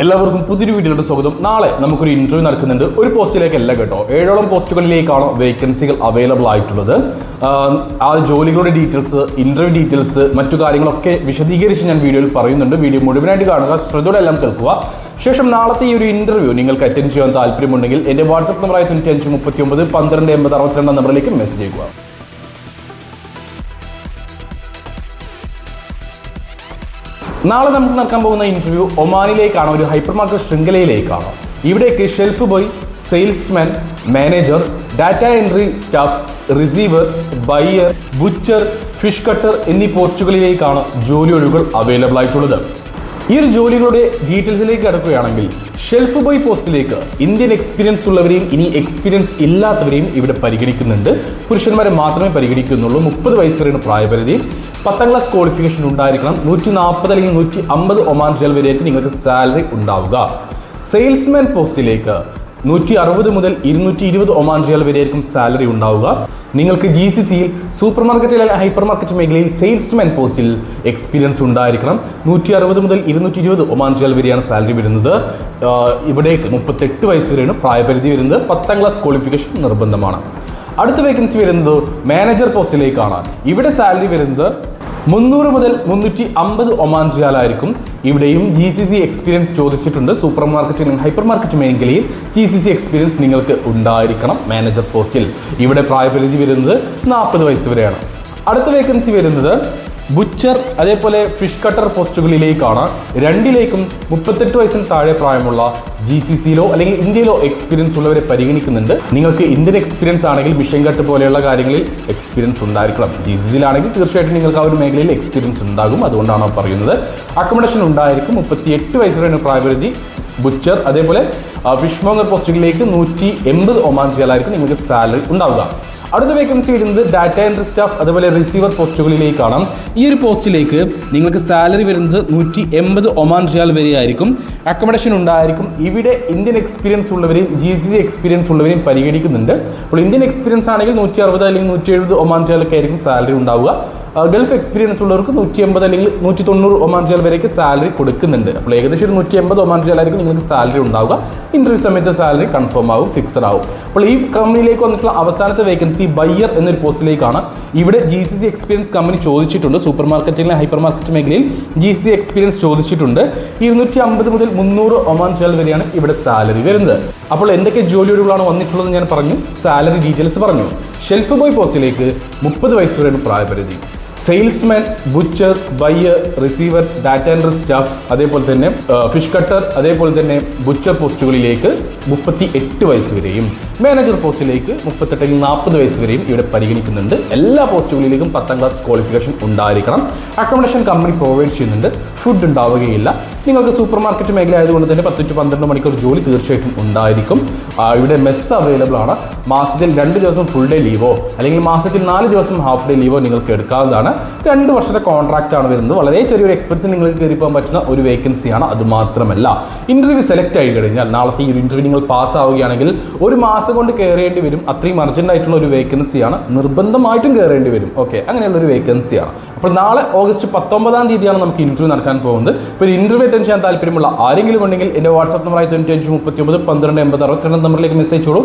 എല്ലാവർക്കും പുതിയൊരു വീഡിയോയുടെ സ്വാഗതം. നാളെ നമുക്കൊരു ഇന്റർവ്യൂ നടക്കുന്നുണ്ട്. ഒരു പോസ്റ്റിലേക്കല്ല കേട്ടോ, 7ഓളം പോസ്റ്റുകളിലേക്കാണ് വേക്കൻസികൾ അവൈലബിൾ ആയിട്ടുള്ളത്. ആ ജോലികളുടെ ഡീറ്റെയിൽസ്, ഇന്റർവ്യൂ ഡീറ്റെയിൽസ്, മറ്റു കാര്യങ്ങളൊക്കെ വിശദീകരിച്ച് ഞാൻ വീഡിയോയിൽ പറയുന്നുണ്ട്. വീഡിയോ മുഴുവനായിട്ട് കാണുക, ശ്രദ്ധയോടെ എല്ലാം കേൾക്കുക. ശേഷം നാളത്തെ ഈ ഒരു ഇന്റർവ്യൂ നിങ്ങൾക്ക് അറ്റൻഡ് ചെയ്യാൻ താല്പര്യമുണ്ടെങ്കിൽ എൻ്റെ വാട്സ്ആപ്പ് നമ്പറായ 9539 12 80 62 നമ്പറിലേക്ക് മെസ്സേജ് ചെയ്യുക. നാളെ നമുക്ക് നടക്കാൻ പോകുന്ന ഇന്റർവ്യൂ ഒമാനിലേക്കാണ്, ഒരു ഹൈപ്പർ മാർക്കറ്റ് ശൃംഖലയിലേക്കാണ്. ഇവിടേക്ക് shelf boy, salesman, manager, data entry staff, receiver, buyer, butcher, fish cutter എന്നീ പോസ്റ്റുകളിലേക്കാണ് ജോലി ഒഴിവുകൾ അവൈലബിൾ ആയിട്ടുള്ളത്. ഈ ഒരു ജോലികളുടെ ഡീറ്റെയിൽസിലേക്ക് കടക്കുകയാണെങ്കിൽ, ഷെൽഫ് ബോയ് പോസ്റ്റിലേക്ക് ഇന്ത്യൻ എക്സ്പീരിയൻസ് ഉള്ളവരെയും ഇനി എക്സ്പീരിയൻസ് ഇല്ലാത്തവരെയും ഇവിടെ പരിഗണിക്കുന്നുണ്ട്. പുരുഷന്മാരെ മാത്രമേ പരിഗണിക്കുന്നുള്ളൂ. 30 വയസ്സ് വരെയാണ് പ്രായപരിധി. 10ാം ക്ലാസ് ക്വാളിഫിക്കേഷൻ ഉണ്ടായിരിക്കണം. 140 അല്ലെങ്കിൽ 150 ഒമാൻ റിയാൽ വരെയായിരിക്കും നിങ്ങൾക്ക് സാലറി ഉണ്ടാവുക. സെയിൽസ്മാൻ പോസ്റ്റിലേക്ക് 160 മുതൽ 220 ഒമാൻ റിയാൽ വരെയായിരിക്കും സാലറി ഉണ്ടാവുക. നിങ്ങൾക്ക് GCCയിൽ സൂപ്പർ മാർക്കറ്റ് അല്ലെങ്കിൽ ഹൈപ്പർ മാർക്കറ്റ് മേഖലയിൽ സെയിൽസ്മാൻ പോസ്റ്റിൽ എക്സ്പീരിയൻസ് ഉണ്ടായിരിക്കണം. 160 മുതൽ 220 ഒമാൻ റിയാൽ വരെയാണ് സാലറി വരുന്നത്. ഇവിടേക്ക് 38 വയസ്സ് വരെയാണ് പ്രായപരിധി വരുന്നത്. 10ാം ക്ലാസ് ക്വാളിഫിക്കേഷൻ നിർബന്ധമാണ്. അടുത്ത വേക്കൻസി വരുന്നത് മാനേജർ പോസ്റ്റിലേക്കാണ്. ഇവിടെ സാലറി വരുന്നത് 300 മുതൽ 350 ഒമാൻ റിയാൽ ആയിരിക്കും. ഇവിടെയും GCC എക്സ്പീരിയൻസ് ചോദിച്ചിട്ടുണ്ട്. സൂപ്പർ മാർക്കറ്റ് അല്ലെങ്കിൽ ഹൈപ്പർ മാർക്കറ്റ് മേഖലയിൽ GCC എക്സ്പീരിയൻസ് നിങ്ങൾക്ക് ഉണ്ടായിരിക്കണം മാനേജർ പോസ്റ്റിൽ. ഇവിടെ പ്രായപരിധി വരുന്നത് 40 വയസ്സ് വരെയാണ്. അടുത്ത വേക്കൻസി വരുന്നത് ബുച്ചർ അതേപോലെ ഫിഷ് കട്ടർ പോസ്റ്റുകളിലേക്കാണ്. രണ്ടിലേക്കും 38 വയസ്സിന് താഴെ പ്രായമുള്ള GCCയിലോ അല്ലെങ്കിൽ ഇന്ത്യയിലോ എക്സ്പീരിയൻസ് ഉള്ളവരെ പരിഗണിക്കുന്നുണ്ട്. നിങ്ങൾക്ക് ഇന്ത്യൻ എക്സ്പീരിയൻസ് ആണെങ്കിൽ മിഷൻ കട്ട് പോലെയുള്ള കാര്യങ്ങളിൽ എക്സ്പീരിയൻസ് ഉണ്ടായിരിക്കണം. GCCയിലാണെങ്കിൽ തീർച്ചയായിട്ടും നിങ്ങൾക്ക് ആ ഒരു മേഖലയിൽ എക്സ്പീരിയൻസ് ഉണ്ടാകും. അതുകൊണ്ടാണ് പറയുന്നത്. അക്കോമഡേഷൻ ഉണ്ടായിരിക്കും. 38 വയസ്സ് വരെയാണ് പ്രായപരിധി. ബുച്ചർ അതേപോലെ ഫിഷ് മോങ്ങർ പോസ്റ്റുകളിലേക്ക് 180 ഒമാൻ റിയാലായിരിക്കും നിങ്ങൾക്ക് സാലറി ഉണ്ടാവുക. അടുത്ത വേക്കൻസി വരുന്നത് ഡാറ്റ എൻട്രി സ്റ്റാഫ് അതേപോലെ റിസീവർ പോസ്റ്റുകളിലേക്കാണ്. ഈ ഒരു പോസ്റ്റിലേക്ക് നിങ്ങൾക്ക് സാലറി വരുന്നത് 180 ഒമാൻ റിയാൽ വരെയായിരിക്കും. അക്കോമഡേഷൻ ഉണ്ടായിരിക്കും. ഇവിടെ ഇന്ത്യൻ എക്സ്പീരിയൻസ് ഉള്ളവരെയും GCC എക്സ്പീരിയൻസ് ഉള്ളവരെയും പരിഗണിക്കുന്നുണ്ട്. അപ്പോൾ ഇന്ത്യൻ എക്സ്പീരിയൻസ് ആണെങ്കിൽ 160 അല്ലെങ്കിൽ 170 ഒമാൻ റിയാലൊക്കെ ആയിരിക്കും സാലറി ഉണ്ടാവുക. ഗൾഫ് എക്സ്പീരിയൻസ് ഉള്ളവർക്ക് 180 അല്ലെങ്കിൽ 190 ഒമാൻ റിയാൽ വരെയൊക്കെ സാലറി കൊടുക്കുന്നുണ്ട്. അപ്പോൾ ഏകദേശം 180 ഒമാൻ റിയാൽ ആയിരിക്കും നിങ്ങൾക്ക് സാലറി ഉണ്ടാവുക. ഇന്റർവ്യൂ സമയത്ത് സാലറി കൺഫേം ആവും, ഫിക്സഡ് ആവും. അപ്പോൾ ഈ കമ്പനിയിലേക്ക് വന്നിട്ടുള്ള അവസാനത്തെ വേക്കൻസി ബയ്യർ എന്നൊരു പോസ്റ്റിലേക്കാണ്. ഇവിടെ GCC എക്സ്പീരിയൻസ് കമ്പനി ചോദിച്ചിട്ടുണ്ട്. സൂപ്പർ മാർക്കറ്റിലെ ഹൈപ്പർ മാർക്കറ്റ് മേഖലയിൽ GCC എക്സ്പീരിയൻസ് ചോദിച്ചിട്ടുണ്ട്. 250 മുതൽ 300 ഒമാൻ റിയാൽ വരെയാണ് ഇവിടെ സാലറി വരുന്നത്. അപ്പോൾ എന്തൊക്കെ ജോലി ഒഴിവുകളാണ് വന്നിട്ടുള്ളത് ഞാൻ പറഞ്ഞു, സാലറി ഡീറ്റെയിൽസ് പറഞ്ഞു. ഷെൽഫ് ബോയ് പോസ്റ്റിലേക്ക് 30 വയസ്സ് വരെയാണ് പ്രായപരിധി. Salesman, butcher, buyer, receiver, data entry staff അതേപോലെ തന്നെ ഫിഷ് കട്ടർ അതേപോലെ തന്നെ ബുച്ചർ പോസ്റ്റുകളിലേക്ക് 38 വയസ്സ് വരെയും മാനേജർ പോസ്റ്റിലേക്ക് 38 അല്ലെങ്കിൽ 40 വയസ്സ് വരെയും ഇവിടെ പരിഗണിക്കുന്നുണ്ട്. എല്ലാ പോസ്റ്റുകളിലേക്കും 10ാം ക്ലാസ് ക്വാളിഫിക്കേഷൻ ഉണ്ടായിരിക്കണം. അക്കോമഡേഷൻ കമ്പനി പ്രൊവൈഡ് ചെയ്യുന്നുണ്ട്. ഫുഡ് ഉണ്ടാവുകയില്ല. നിങ്ങൾക്ക് സൂപ്പർ മാർക്കറ്റ് മേഖല ആയതുകൊണ്ട് തന്നെ 10 to 12 മണിക്കൂർ ജോലി തീർച്ചയായിട്ടും ഉണ്ടായിരിക്കും. ഇവിടെ മെസ്സ് അവൈലബിൾ ആണ്. മാസത്തിൽ 2 ദിവസം ഫുൾ ഡേ ലീവോ അല്ലെങ്കിൽ മാസത്തിൽ 4 ദിവസം ഹാഫ് ഡേ ലീവോ നിങ്ങൾക്ക് എടുക്കാവുന്നതാണ്. 2 വർഷത്തെ കോൺട്രാക്റ്റ് ആണ് വരുന്നത്. വളരെ ചെറിയൊരു എക്സ്പെൻസിൽ നിങ്ങൾക്ക് കയറി പോകാൻ പറ്റുന്ന ഒരു വേക്കൻസിയാണ്. അതുമാത്രമല്ല, ഇന്റർവ്യൂ സെലക്ട് ആയി കഴിഞ്ഞാൽ നാളത്തെ ഈ ഒരു ഇന്റർവ്യൂ നിങ്ങൾ പാസ് ആവുകയാണെങ്കിൽ 1 മാസം കൊണ്ട് കയറേണ്ടി വരും. അത്രയും അർജന്റ് ആയിട്ടുള്ള ഒരു വേക്കൻസിയാണ്. നിർബന്ധമായിട്ടും കയറേണ്ടി വരും. ഓക്കെ, അങ്ങനെയുള്ള ഒരു വേക്കൻസിയാണ്. അപ്പോൾ നാളെ ഓഗസ്റ്റ് 19 തീയതിയാണ് നമുക്ക് ഇന്റർവ്യൂ നടക്കാൻ പോകുന്നത്. ഇപ്പോൾ ഇന്റർവ്യൂ അറ്റൻഡ് ചെയ്യാൻ താല്പര്യമുള്ള ആരെങ്കിലും ഉണ്ടെങ്കിൽ എൻ്റെ വാട്സ്ആപ്പ് നമ്പറായി 9539 12 80 62 നമ്പറിലേക്ക് മെസ്സേജ് ചെയ്തോളൂ.